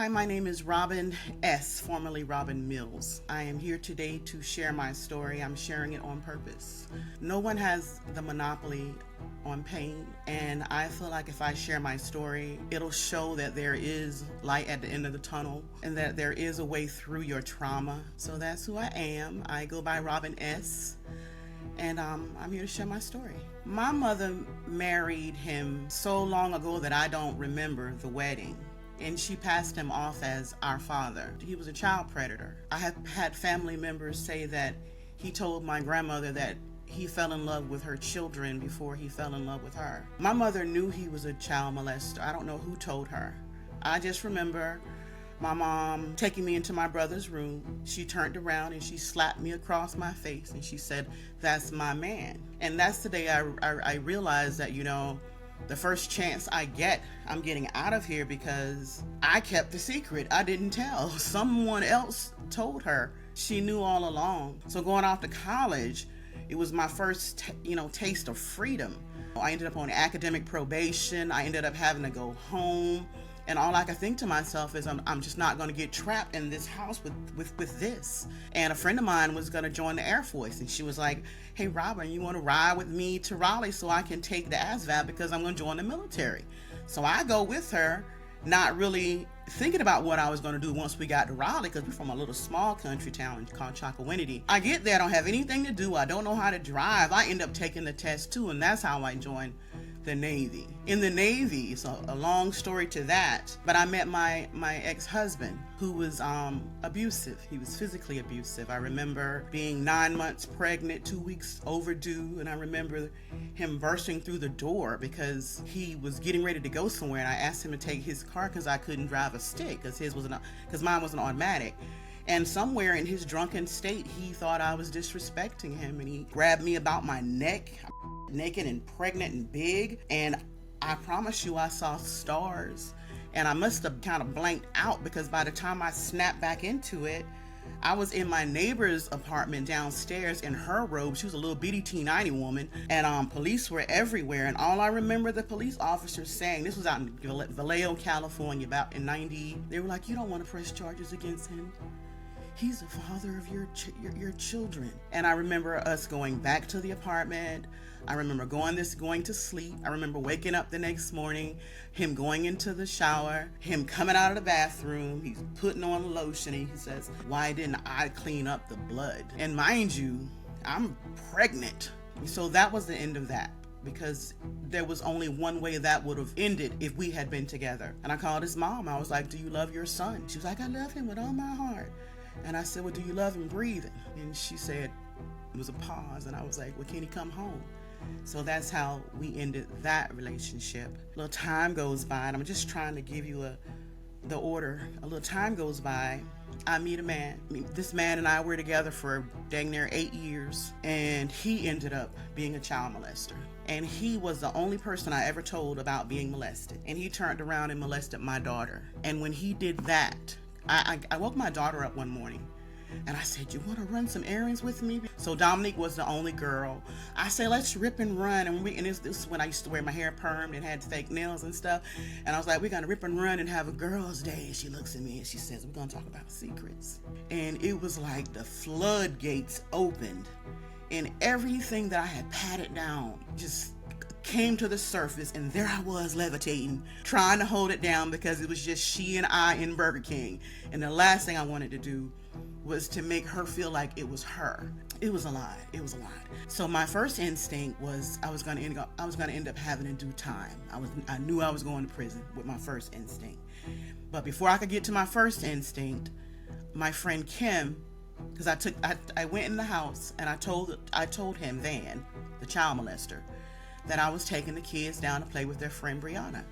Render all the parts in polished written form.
Hi, my name is Robin S., formerly Robin Mills. I am here today to share my story. I'm sharing it on purpose. No one has the monopoly on pain, and I feel like if I share my story, it'll show that there is light at the end of the tunnel and that there is a way through your trauma. So that's who I am. I go by Robin S., and I'm here to share my story. My mother married him so long ago that I don't remember the wedding. And she passed him off as our father. He was a child predator. I have had family members say that he told my grandmother that he fell in love with her children before he fell in love with her. My mother knew he was a child molester. I don't know who told her. I just remember my mom taking me into my brother's room. She turned around and she slapped me across my face and she said, "That's my man." And that's the day I realized that, the first chance I get, I'm getting out of here because I kept the secret. I didn't tell. Someone else told her. She knew all along. So going off to college, it was my first, taste of freedom. I ended up on academic probation. I ended up having to go home. And all I could think to myself is I'm just not going to get trapped in this house with this. And a friend of mine was going to join the Air Force. And she was like, "Hey, Robin, you want to ride with me to Raleigh so I can take the ASVAB because I'm going to join the military?" So I go with her, not really thinking about what I was going to do once we got to Raleigh because we're from a little small country town called Chocowinity. I get there, I don't have anything to do. I don't know how to drive. I end up taking the test too, and that's how I joined the Navy. In the Navy, so a long story to that, but I met my ex-husband who was abusive. He was physically abusive. I remember being 9 months pregnant, 2 weeks overdue, and I remember him bursting through the door because he was getting ready to go somewhere, and I asked him to take his car because I couldn't drive a stick because mine was an automatic. And somewhere in his drunken state, he thought I was disrespecting him, and he grabbed me about my neck, naked and pregnant and big, and I promise you I saw stars. And I must have kind of blanked out because by the time I snapped back into it, I was in my neighbor's apartment downstairs in her robe. She was a little bitty T90 woman, and police were everywhere. And all I remember the police officers saying, this was out in Vallejo, California, about in 90, they were like, "You don't want to press charges against him. He's the father of your children." And I remember us going back to the apartment. I remember going to sleep. I remember waking up the next morning, him going into the shower, him coming out of the bathroom, he's putting on lotion, and he says, "Why didn't I clean up the blood?" And mind you, I'm pregnant. So that was the end of that, because there was only one way that would have ended if we had been together. And I called his mom. I was like, "Do you love your son?" She was like, "I love him with all my heart." And I said, "Well, do you love him breathing?" And she said, it was a pause, and I was like, "Well, can he come home?" So that's how we ended that relationship. A little time goes by, and I'm just trying to give you the order. A little time goes by, I meet a man. This man and I were together for dang near 8 years, and he ended up being a child molester. And he was the only person I ever told about being molested. And he turned around and molested my daughter. And when he did that, I woke my daughter up one morning and I said, "You want to run some errands with me?" So Dominique was the only girl. I said, "Let's rip and run." And this is when I used to wear my hair permed and had fake nails and stuff. And I was like, "We're going to rip and run and have a girl's day." And she looks at me and she says, "We're going to talk about secrets." And it was like the floodgates opened and everything that I had patted down just came to the surface, and there I was levitating, trying to hold it down because it was just she and I in Burger King. And the last thing I wanted to do was to make her feel like it was her. It was a lie. It was a lie. So my first instinct was I was going to end up having to do time. I knew I was going to prison with my first instinct. But before I could get to my first instinct, my friend Kim, because I went in the house and I told him then, the child molester, that I was taking the kids down to play with their friend Brianna,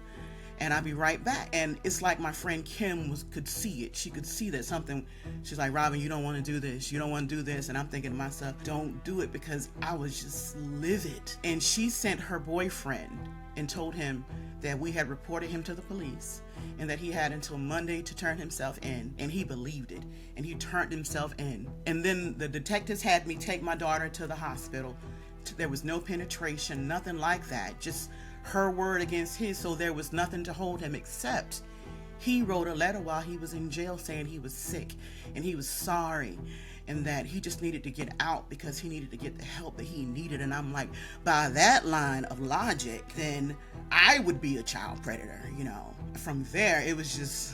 and I'd be right back. And it's like my friend Kim could see it. She could see that something. She's like, "Robin, you don't want to do this. You don't want to do this." And I'm thinking to myself, don't do it, because I was just livid. And she sent her boyfriend and told him that we had reported him to the police and that he had until Monday to turn himself in. And he believed it, and he turned himself in. And then the detectives had me take my daughter to the hospital. There was no penetration, nothing like that, just her word against his. So there was nothing to hold him except he wrote a letter while he was in jail saying he was sick and he was sorry and that he just needed to get out because he needed to get the help that he needed. And I'm like, by that line of logic, then I would be a child predator, you know. From there, it was just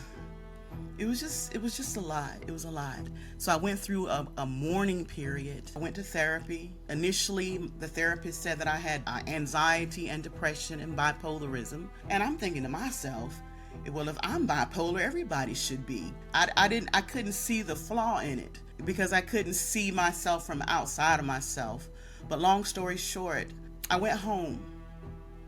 a lot. It was a lot. So I went through a mourning period. I went to therapy. Initially, the therapist said that I had anxiety and depression and bipolarism. And I'm thinking to myself, well, if I'm bipolar, everybody should be. I couldn't see the flaw in it because I couldn't see myself from outside of myself. But long story short, I went home.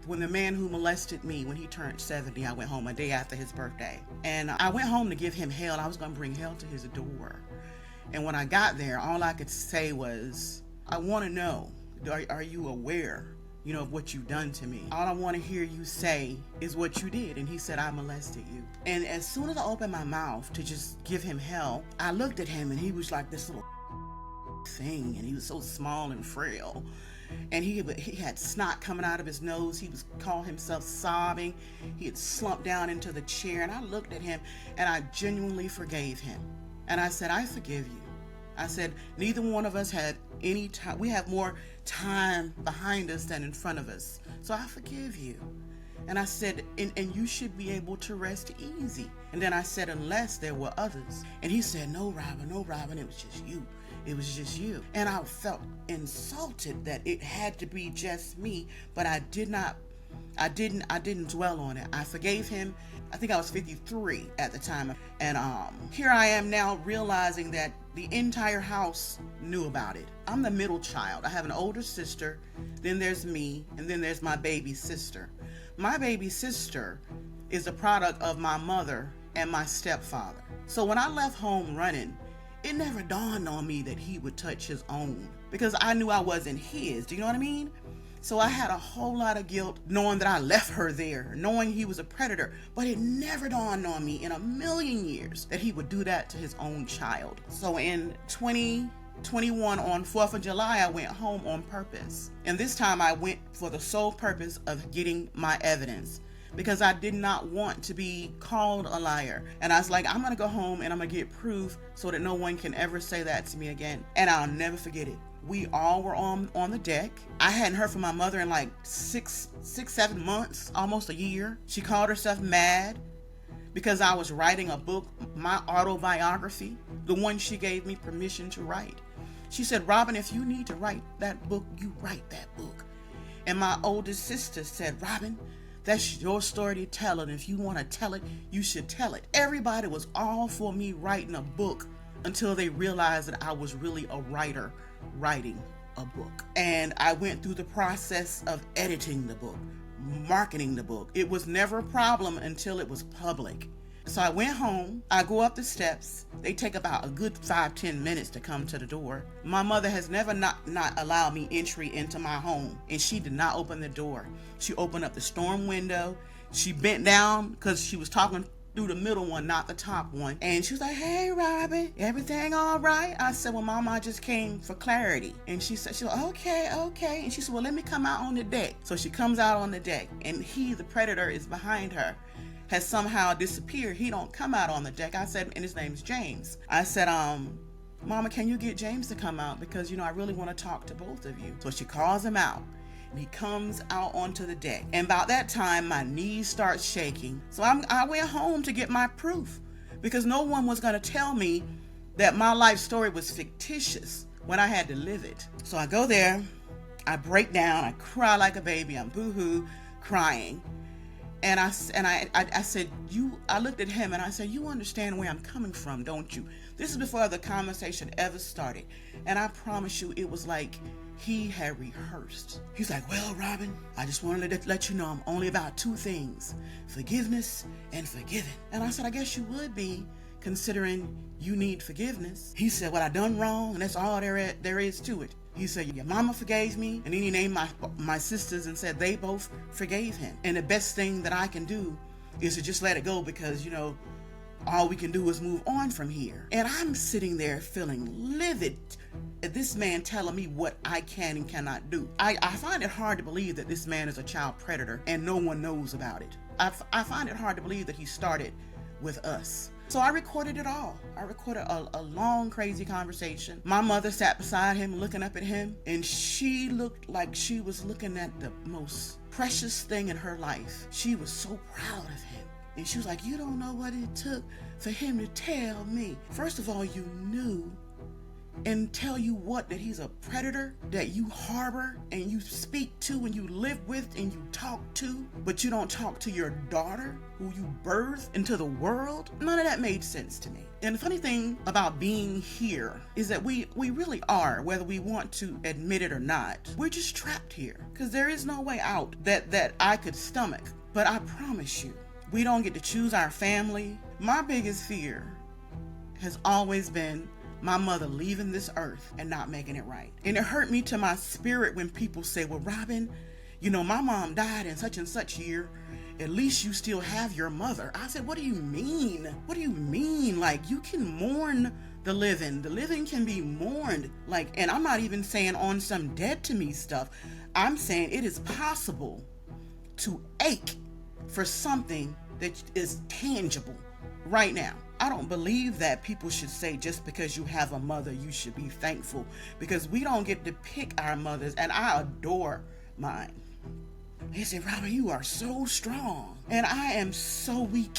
When the man who molested me, when he turned 70, I went home a day after his birthday. And I went home to give him hell. I was going to bring hell to his door. And when I got there, all I could say was, I want to know, are you aware, you know, of what you've done to me? All I want to hear you say is what you did. And he said, I molested you. And as soon as I opened my mouth to just give him hell, I looked at him and he was like this little thing. And he was so small and frail. And he had snot coming out of his nose. He was calling himself sobbing. He had slumped down into the chair. And I looked at him and I genuinely forgave him. And I said, I forgive you. I said, neither one of us had any time. We have more time behind us than in front of us. So I forgive you. And I said, and you should be able to rest easy. And then I said, unless there were others. And he said, no, Robin, it was just you. It was just you. And I felt insulted that it had to be just me, but I didn't dwell on it. I forgave him. I think I was 53 at the time. And here I am now realizing that the entire house knew about it. I'm the middle child. I have an older sister, then there's me, and then there's my baby sister. My baby sister is a product of my mother and my stepfather. So when I left home running, it never dawned on me that he would touch his own because I knew I wasn't his. Do you know what I mean? So I had a whole lot of guilt knowing that I left her there, knowing he was a predator, but it never dawned on me in a million years that he would do that to his own child. So in 2021 on 4th of July, I went home on purpose. And this time I went for the sole purpose of getting my evidence, because I did not want to be called a liar. And I was like, I'm going to go home and I'm going to get proof so that no one can ever say that to me again. And I'll never forget it. We all were on the deck. I hadn't heard from my mother in like 7 months, almost a year. She called herself mad because I was writing a book, my autobiography, the one she gave me permission to write. She said, Robin, if you need to write that book, you write that book. And my oldest sister said, Robin, that's your story to tell, and if you want to tell it, you should tell it. Everybody was all for me writing a book until they realized that I was really a writer writing a book. And I went through the process of editing the book, marketing the book. It was never a problem until it was public. So I went home, I go up the steps. They take about a good 5-10 minutes to come to the door. My mother has never not allowed me entry into my home, and she did not open the door. She opened up the storm window. She bent down because she was talking through the middle one, not the top one. And she was like, hey, Robin, everything all right? I said, well, Mama, I just came for clarity. And she said, okay. And she said, well, let me come out on the deck. So she comes out on the deck, and he, the predator, is behind her, has somehow disappeared. He don't come out on the deck. I said, and his name's James. I said, Mama, can you get James to come out? Because, I really want to talk to both of you. So she calls him out. And he comes out onto the deck. And about that time, my knees start shaking. So I went home to get my proof because no one was going to tell me that my life story was fictitious when I had to live it. So I go there, I break down, I cry like a baby, I'm boo-hoo crying. And I said, I looked at him and I said, you understand where I'm coming from, don't you? This is before the conversation ever started. And I promise you, it was like he had rehearsed. He's like, well, Robin, I just wanted to let you know I'm only about 2 things, forgiveness and forgiving. And I said, I guess you would be, considering you need forgiveness. He said, what I done wrong, and that's all there is to it. He said, your mama forgave me, and then he named my sisters and said they both forgave him. And the best thing that I can do is to just let it go because, all we can do is move on from here. And I'm sitting there feeling livid at this man telling me what I can and cannot do. I find it hard to believe that this man is a child predator and no one knows about it. I find it hard to believe that he started with us. So I recorded it all. I recorded a long, crazy conversation. My mother sat beside him looking up at him, and she looked like she was looking at the most precious thing in her life. She was so proud of him. And she was like, you don't know what it took for him to tell me. First of all, you knew and tell you what, that he's a predator that you harbor and you speak to and you live with and you talk to, but you don't talk to your daughter who you birthed into the world. None of that made sense to me. And the funny thing about being here is that we really are, whether we want to admit it or not, we're just trapped here because there is no way out that I could stomach. But I promise you, we don't get to choose our family. My biggest fear has always been my mother leaving this earth and not making it right. And it hurt me to my spirit when people say, well, Robin, you know, my mom died in such and such year. At least you still have your mother. I said, what do you mean? What do you mean? Like, you can mourn the living. The living can be mourned. Like, and I'm not even saying on some dead to me stuff. I'm saying it is possible to ache for something that is tangible right now. I don't believe that people should say just because you have a mother, you should be thankful, because we don't get to pick our mothers, and I adore mine. They say, Robin, you are so strong, and I am so weak.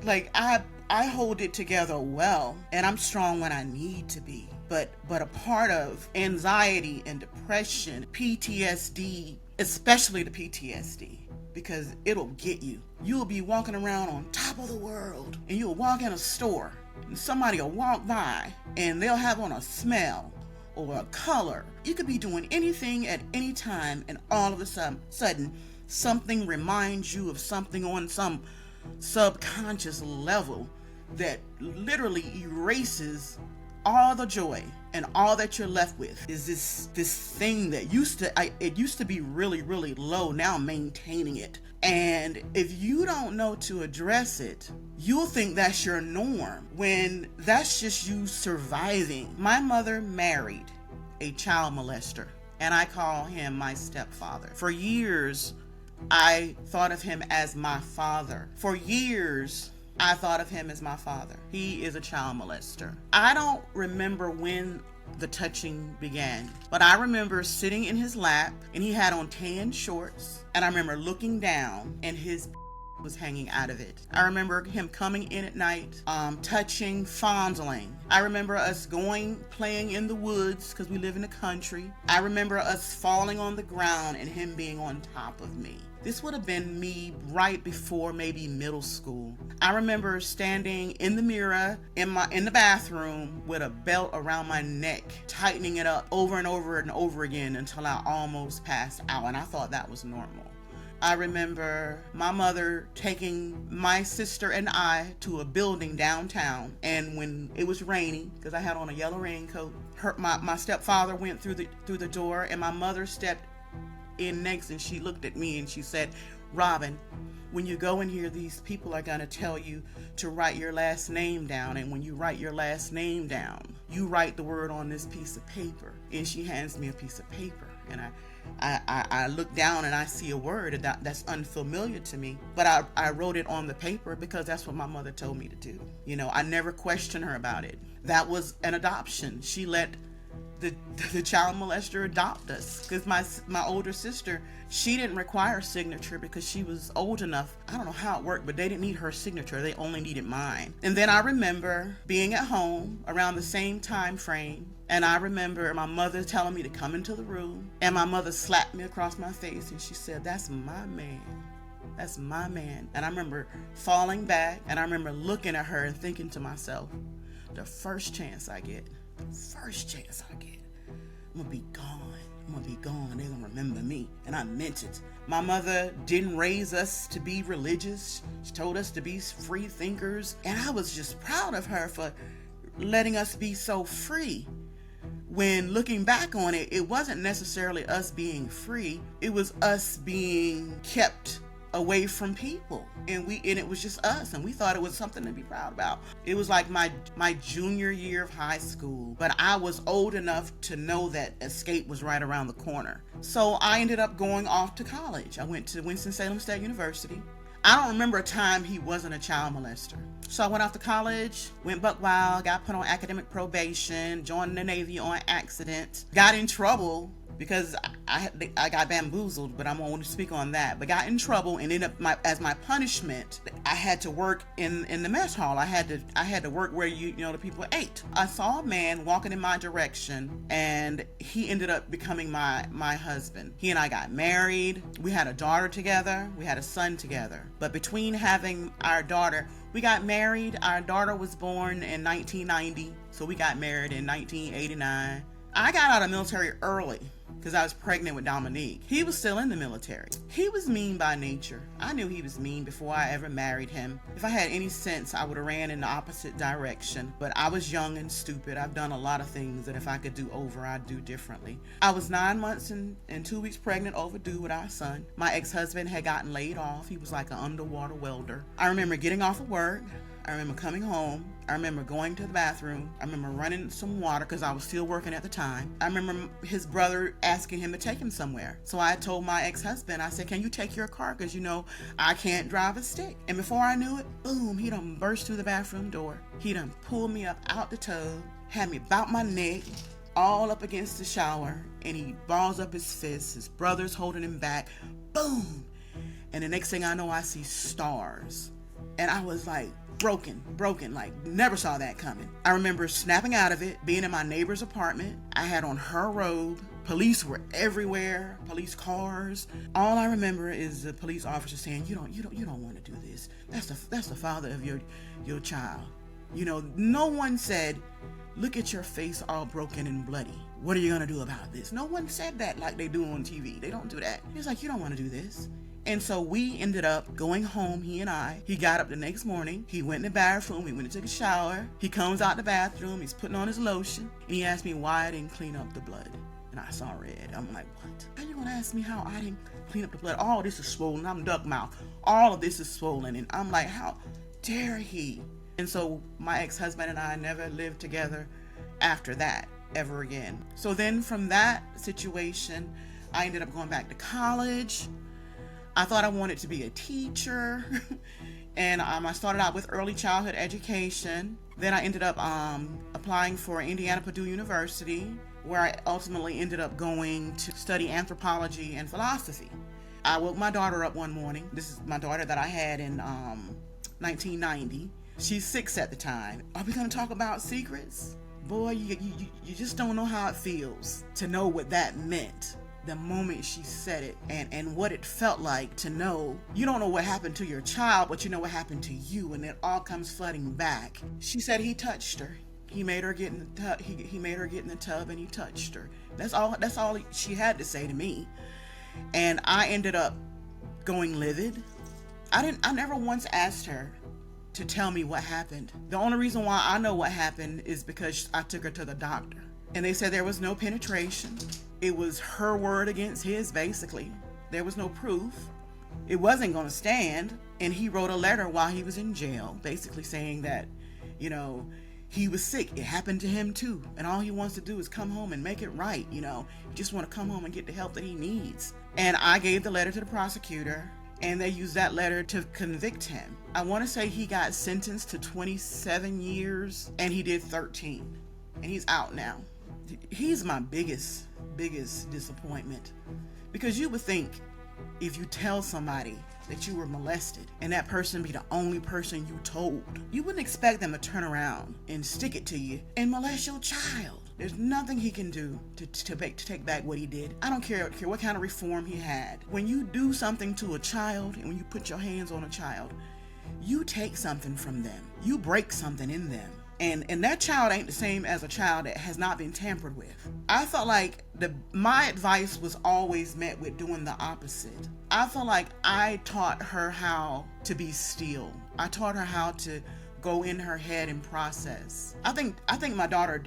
Like, I hold it together well, and I'm strong when I need to be. But a part of anxiety and depression, PTSD, especially the PTSD, because it'll get you. You'll be walking around on top of the world, and you'll walk in a store, and somebody will walk by, and they'll have on a smell or a color. You could be doing anything at any time, and all of a sudden, something reminds you of something on some subconscious level that literally erases all the joy, and all that you're left with is this thing that used to be really, really low. Now I'm maintaining it. And if you don't know to address it, you'll think that's your norm, when that's just you surviving. My mother married a child molester, and I call him my stepfather. For years, I thought of him as my father. For years, I thought of him as my father. He is a child molester. I don't remember when the touching began, but I remember sitting in his lap, and he had on tan shorts, and I remember looking down, and his was hanging out of it. I remember him coming in at night, touching, fondling. I remember us playing in the woods, because we live in the country. I remember us falling on the ground and him being on top of me. This would have been me right before maybe middle school. I remember standing in the mirror in the bathroom with a belt around my neck, tightening it up over and over and over again until I almost passed out, and I thought that was normal. I remember my mother taking my sister and I to a building downtown, and when it was raining, because I had on a yellow raincoat, my stepfather went through the door, and my mother stepped in next, and she looked at me and she said, Robin, when you go in here, these people are going to tell you to write your last name down, and when you write your last name down, you write the word on this piece of paper. And she hands me a piece of paper, and I look down and I see a word that's unfamiliar to me, but I wrote it on the paper because that's what my mother told me to do. You know, I never questioned her about it. That was an adoption. She let the child molester adopt us, because my older sister, she didn't require a signature because she was old enough. I don't know how it worked, but they didn't need her signature. They only needed mine. And then I remember being at home around the same time frame, and I remember my mother telling me to come into the room, and my mother slapped me across my face, and she said, that's my man. That's my man. And I remember falling back, and I remember looking at her and thinking to myself, the first chance I get, I'm gonna be gone. I'm gonna be gone. They're gonna remember me. And I meant it. My mother didn't raise us to be religious. She told us to be free thinkers. And I was just proud of her for letting us be so free. When looking back on it, it wasn't necessarily us being free. It was us being kept away from people, and it was just us, and we thought it was something to be proud about. It was like my junior year of high school, but I was old enough to know that escape was right around the corner. So I ended up going off to college. I went to Winston-Salem State University. I don't remember a time he wasn't a child molester. So I went off to college, went buck wild, got put on academic probation, joined the Navy on accident, got in trouble because I got bamboozled, but I won't speak on that. But got in trouble and ended up as my punishment, I had to work in the mess hall. I had to work where the people ate. I saw a man walking in my direction, and he ended up becoming my husband. He and I got married. We had a daughter together. We had a son together. But between having our daughter, we got married. Our daughter was born in 1990, so we got married in 1989. I got out of the military early because I was pregnant with Dominique. He was still in the military. He was mean by nature. I knew he was mean before I ever married him. If I had any sense, I would have ran in the opposite direction. But I was young and stupid. I've done a lot of things that if I could do over, I'd do differently. I was 9 months and 2 weeks pregnant, overdue with our son. My ex-husband had gotten laid off. He was like an underwater welder. I remember getting off of work. I remember coming home. I remember going to the bathroom. I remember running some water because I was still working at the time. I remember his brother asking him to take him somewhere. So I told my ex-husband, I said, can you take your car? Because I can't drive a stick. And before I knew it, boom, he done burst through the bathroom door. He done pulled me up out the tub, had me about my neck, all up against the shower, and he balls up his fists. His brother's holding him back. Boom. And the next thing I know, I see stars. And I was like, broken, like never saw that coming. I remember snapping out of it, being in my neighbor's apartment. I had on her robe. Police were everywhere, police cars. All I remember is the police officer saying, you don't want to do this. That's the father of your child. No one said, look at your face all broken and bloody. What are you gonna do about this? No one said that like they do on TV. They don't do that. He's like, you don't want to do this. And so we ended up going home, he and I. He got up the next morning. He went in the bathroom. We went and took a shower. He comes out the bathroom. He's putting on his lotion. And he asked me why I didn't clean up the blood. And I saw red. I'm like, what? How you going to ask me how I didn't clean up the blood? All this is swollen. I'm duck mouth. All of this is swollen. And I'm like, how dare he? And so my ex-husband and I never lived together after that ever again. So then from that situation, I ended up going back to college. I thought I wanted to be a teacher, and I started out with early childhood education. Then I ended up applying for Indiana Purdue University, where I ultimately ended up going to study anthropology and philosophy. I woke my daughter up one morning. This is my daughter that I had in 1990. She's 6 at the time. Are we going to talk about secrets? Boy, you just don't know how it feels to know what that meant. The moment she said it and what it felt like to know. You don't know what happened to your child, but you know what happened to you, and it all comes flooding back. She said he touched her. He made her get in the tub. He made her get in the tub and he touched her. That's all she had to say to me. And I ended up going livid. I never once asked her to tell me what happened. The only reason why I know what happened is because I took her to the doctor. And they said there was no penetration. It was her word against his, basically. There was no proof. It wasn't going to stand. And he wrote a letter while he was in jail, basically saying that, he was sick. It happened to him too. And all he wants to do is come home and make it right. He just want to come home and get the help that he needs. And I gave the letter to the prosecutor, and they used that letter to convict him. I want to say he got sentenced to 27 years, and he did 13. And he's out now. He's my biggest disappointment, because you would think if you tell somebody that you were molested and that person be the only person you told, you wouldn't expect them to turn around and stick it to you and molest your child. There's nothing he can do to take back what he did. I don't care what kind of reform he had. When you do something to a child and when you put your hands on a child, you take something from them. You break something in them. And that child ain't the same as a child that has not been tampered with. I felt like my advice was always met with doing the opposite. I felt like I taught her how to be still. I taught her how to go in her head and process. I think my daughter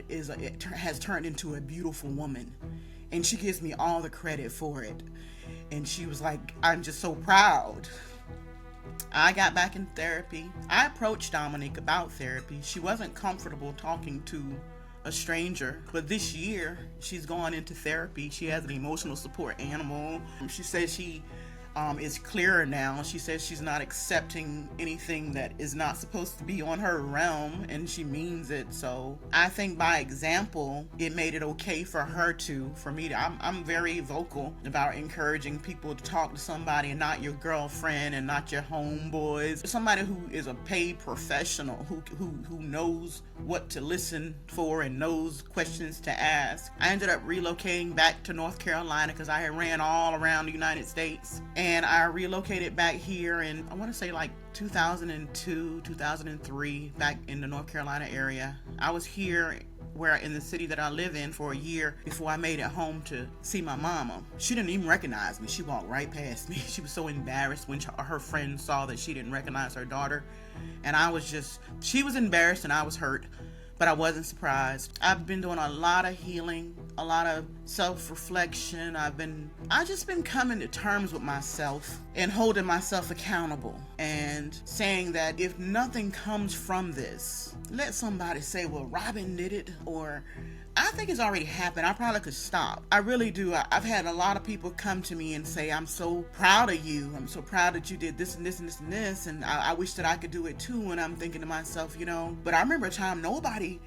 has turned into a beautiful woman, and she gives me all the credit for it. And she was like, I'm just so proud. I got back in therapy. I approached Dominique about therapy. She wasn't comfortable talking to a stranger, but this year she's gone into therapy. She has an emotional support animal. She says she is clearer now. She says she's not accepting anything that is not supposed to be on her realm, and she means it. So I think by example, it made it okay for her for me to. I'm very vocal about encouraging people to talk to somebody and not your girlfriend and not your homeboys. Somebody who is a paid professional who knows what to listen for and knows questions to ask. I ended up relocating back to North Carolina because I had ran all around the United States, and I relocated back here in, I want to say, like 2002, 2003, back in the North Carolina area. I was here in the city that I live in for a year before I made it home to see my mama. She didn't even recognize me. She walked right past me. She was so embarrassed when her friends saw that she didn't recognize her daughter. And she was embarrassed and I was hurt, but I wasn't surprised. I've been doing a lot of healing, a lot of self-reflection. I've just been coming to terms with myself and holding myself accountable and saying that if nothing comes from this, let somebody say, well, Robin did it, or I think it's already happened. I probably could stop. I really do. I've had a lot of people come to me and say, I'm so proud of you. I'm so proud that you did this and this and this and this. And I wish that I could do it too. And I'm thinking to myself, but I remember a time nobody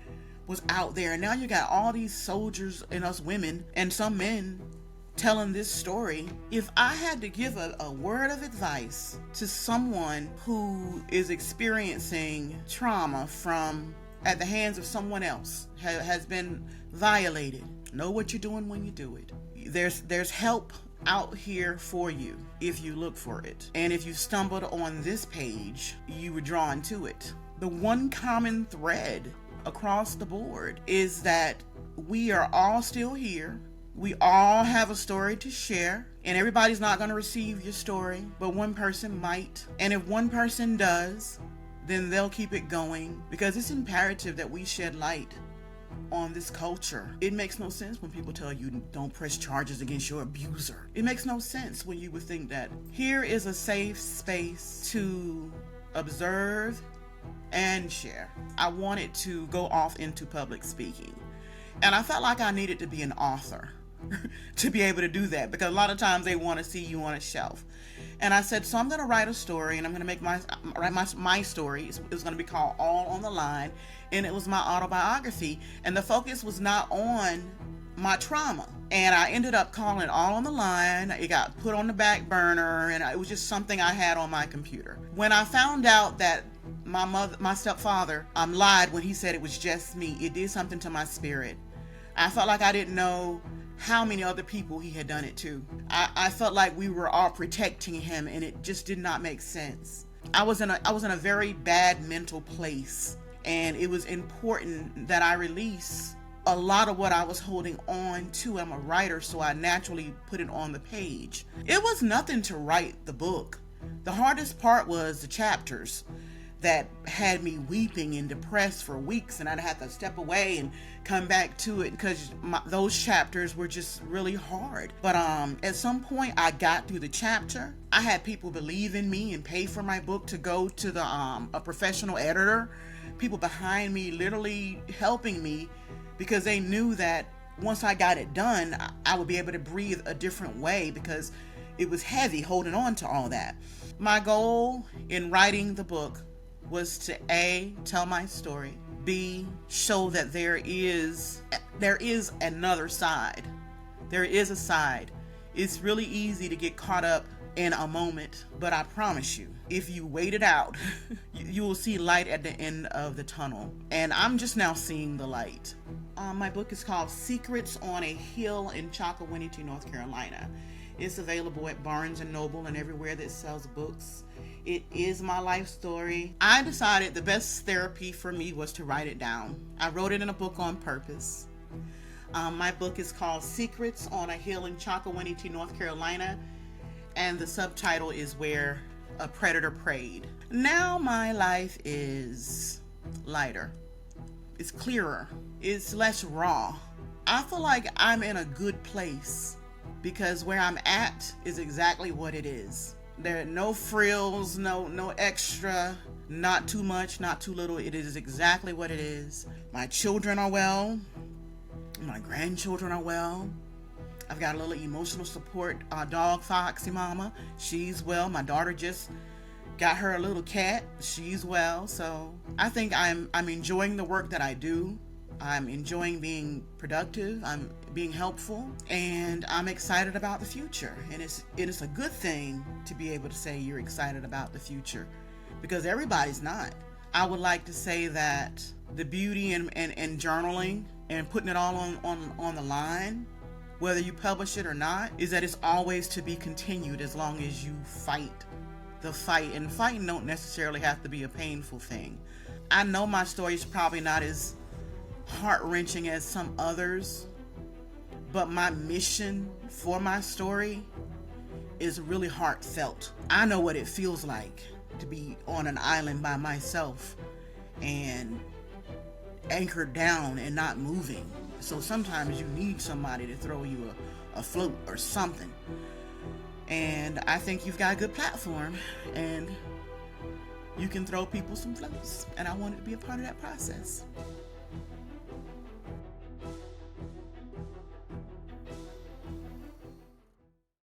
was out there. And now you got all these soldiers and us women and some men telling this story. If I had to give a word of advice to someone who is experiencing trauma at the hands of someone else, has been violated, know what you're doing when you do it. There's help out here for you if you look for it. And if you stumbled on this page, you were drawn to it. The one common thread across the board is that we are all still here. We all have a story to share, and everybody's not going to receive your story, but one person might. And if one person does, then they'll keep it going, because it's imperative that we shed light on this culture. It makes no sense when people tell you don't press charges against your abuser. It makes no sense when you would think that here is a safe space to observe and share. I wanted to go off into public speaking, and I felt like I needed to be an author to be able to do that, because a lot of times they want to see you on a shelf. And I said, so I'm going to write a story, and I'm going to write my story. It was going to be called All on the Line, and it was my autobiography. And the focus was not on my trauma. And I ended up calling it All on the Line. It got put on the back burner, and it was just something I had on my computer. When I found out that my stepfather lied when he said it was just me, it did something to my spirit. I felt like I didn't know how many other people he had done it to. I felt like we were all protecting him, and it just did not make sense. I was in a very bad mental place, and it was important that I release a lot of what I was holding on to. I'm a writer, so I naturally put it on the page. It was nothing to write the book. The hardest part was the chapters that had me weeping and depressed for weeks, and I'd have to step away and come back to it because those chapters were just really hard. But at some point I got through the chapter. I had people believe in me and pay for my book to go to a professional editor. People behind me literally helping me because they knew that once I got it done, I would be able to breathe a different way, because it was heavy holding on to all that. My goal in writing the book was to A, tell my story, B, show that there is another side. There is a side. It's really easy to get caught up in a moment, but I promise you, if you wait it out, you will see light at the end of the tunnel. And I'm just now seeing the light. My book is called Secrets on a Hill in Chocowinity, North Carolina. It's available at Barnes & Noble and everywhere that sells books. It is my life story. I decided the best therapy for me was to write it down. I wrote it in a book on purpose. My book is called Secrets on a Hill in Chocowinity, North Carolina, and the subtitle is Where a Predator Preyed. Now my life is lighter. It's clearer. It's less raw. I feel like I'm in a good place because where I'm at is exactly what it is. There are no frills, no extra, not too much, not too little. It is exactly what it is. My children are well. My grandchildren are well. I've got a little emotional support dog, Foxy Mama. She's well. My daughter just got her a little cat. She's well. So I think I'm enjoying the work that I do. I'm enjoying being productive. I'm being helpful, and I'm excited about the future. And it is a good thing to be able to say you're excited about the future, because everybody's not. I would like to say that the beauty in journaling and putting it all on the line, whether you publish it or not, is that it's always to be continued as long as you fight the fight. And fighting don't necessarily have to be a painful thing. I know my story is probably not as heart-wrenching as some others, but my mission for my story is really heartfelt. I know what it feels like to be on an island by myself and anchored down and not moving. So sometimes you need somebody to throw you a float or something. And I think you've got a good platform, and you can throw people some floats. And I wanted to be a part of that process.